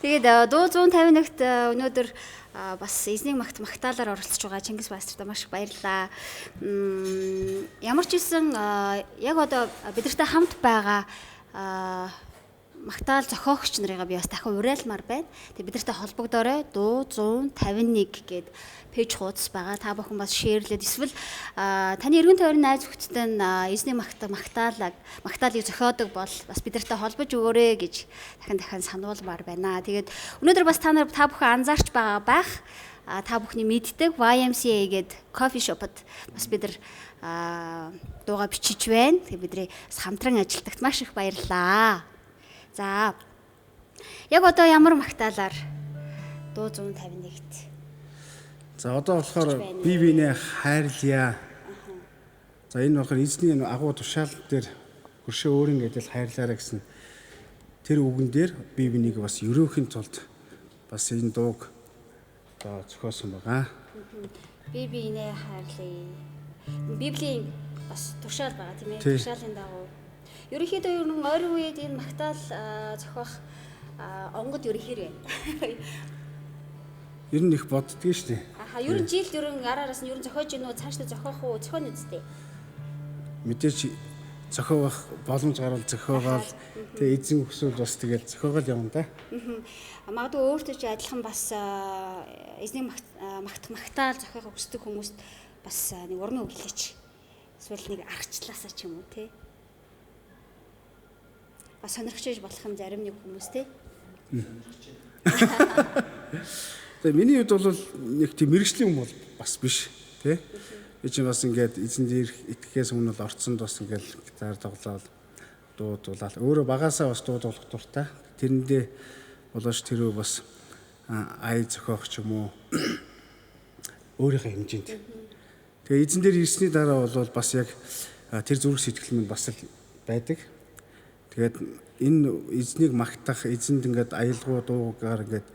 Тэгээд дуу 151-т өнөөдөр бас эзнийг магтаалаар оролцож байгаа Чингис пасторт маш их баярлалаа. Ямар ч хэлсэн яг одоо бидэртэй хамт байгаа магтаал зохиогч нарыгаа би бас дахин уриалмаар байна. Тэгээд бидэртэй холбогдоорой. Дуу 151 гээд пэйж хуудас байгаа. Та бүхэн бас шеэрлээд эсвэл таны эргэн тойрны найз хүүхдтэй эзний магтаалыг зохиодог бол бас бидэртэй холбож өгөөрэй гэж дахин сануулмаар байна. Тэгээд өнөөдөр бас та бүхэн анзаарч байгаа байх. Та бүхний мэддэг YMCA гээд кофе шопод бас бид нар дууга бичиж байна. Тэгээд бидний хамтран ажилдагт маш их баярлалаа. За. Яг одоо ямар магтаалаар дуу 151-т. За одоо болохоор бие биенээ хайрлая. За энэ болохоор эзний агуу тушаал дээр хөршөө өөрийн гэдэл хайрлаарай гэсэн тэр үгэн дээр бие биенийг бас өрөөхин тулд бас энэ дууг одоо зохиосон байгаа. Бие биенээ хайрлая. Библийн бас тушаал байгаа тийм ээ. Тушаалын дагуу. Ерөнхийдөө ер нь ойрын үед энэ магтаал зохиох онгод ерөнхийрээ. Ер нь их боддгий шүү дээ. Ер нь жилд араараас нь ер нь зохиож гинөө цаашдаа зохиох уу зохионо үстэй. Мэдээж зохиох боломж гарвал зохиогаал тэгээ эзэн хүсвэл бас тэгэл зохиогаал явна да. Магадгүй өөртөө ч адилхан бас эзний магтаал зохиохыг хүсдэг хүмүүст бас нэг урмын өглөөч. Эсвэл нэг аргачлаасаа ч юм уу те. Бас сонирхож болох юм зарим нэг хүмүүс те. Тэгээ миний хувьд бол нэг тийм мэрэгжлийн юм бол бас биш тий. Би чинь бас ингээд эзэн дээр итгэхээс өмнө бол орцсонд бас ингээд гитар тоглоод дуу дуулаад өөрөө багаасаа бас дуу тоглох дуртай. Тэрэндээ болооч тэрөө бас ай зохиох ч юм уу өөрийнхөө хэмжээнд. Тэгээ эзэн дээр ирсний дараа бол бас яг тэр зүрх сэтгэл минь бас л байдаг. Тэгээд энэ эзнийг магтах, эзэнд ингээд аялгау дуугаар ингээд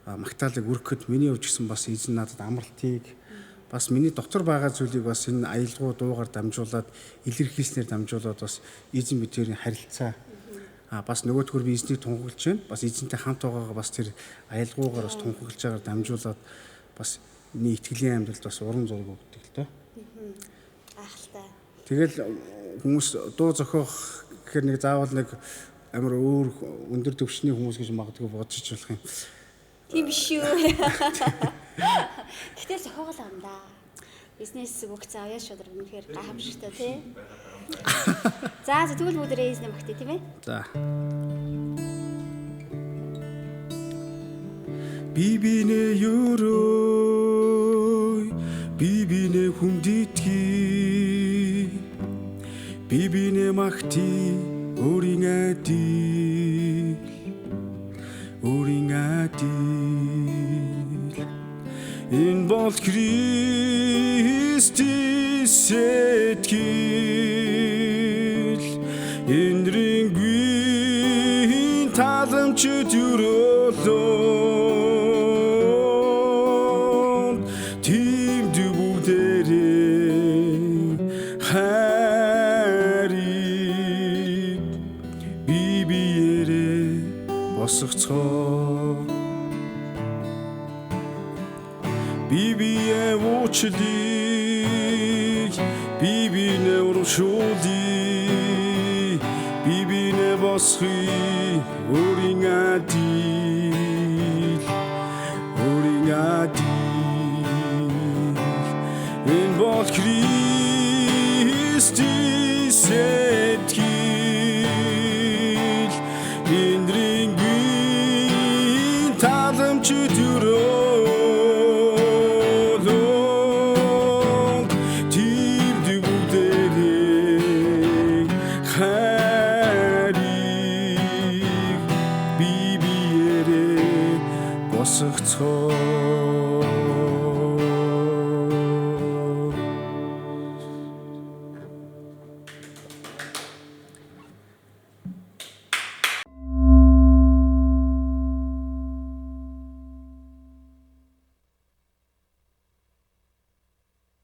магтаалыг өргөхөд миний хувьд гэсэн бас эзэн надад амралтыг бас миний дотор байгаа зүйлийг бас энэ аялгау дуугаар дамжуулаад илэрхийлснээр дамжуулаад бас эзэн бидний харилцаа бас нөгөөдгөр би эзнийг тунхаглаж байна. Бас эзэнтэй хамт байгаагаа бас тэр аялгаугаар бас тунхаглаж байгаагаар дамжуулаад бас миний итгэлийн амьдралд бас урам зориг өгдөг л доо. Ахалтай. Тэгэл хүмүүс дуу зохиох гэхээр нэг заавал нэг амар өөр өндөр төвшний хүмүүс гэж магадгүй бодож болох юм. Тийм биш юу. Гэтэл зохиогол юм да. Бизнес бүх заавьяа шударга үнэхээр гайхамшигтай тий. За тэгвэл бүгдээрээ эзний магтъя тийм ээ. За. Би биенээ өрөө, би биенээ хүндэтгэе. Би биенээ магтъя өөрийн адил. Өөрийн адил энэ бол Христийн сэтгэл энэрийн таламжид өрөөлөн тимд бүгдээрээ хайрыг би биеэрээ босгоцгоо бибие уучлыг бибинэ урамшуулъя бибинэ босхий өөрийн адил энэ бол Христийн сэтгэл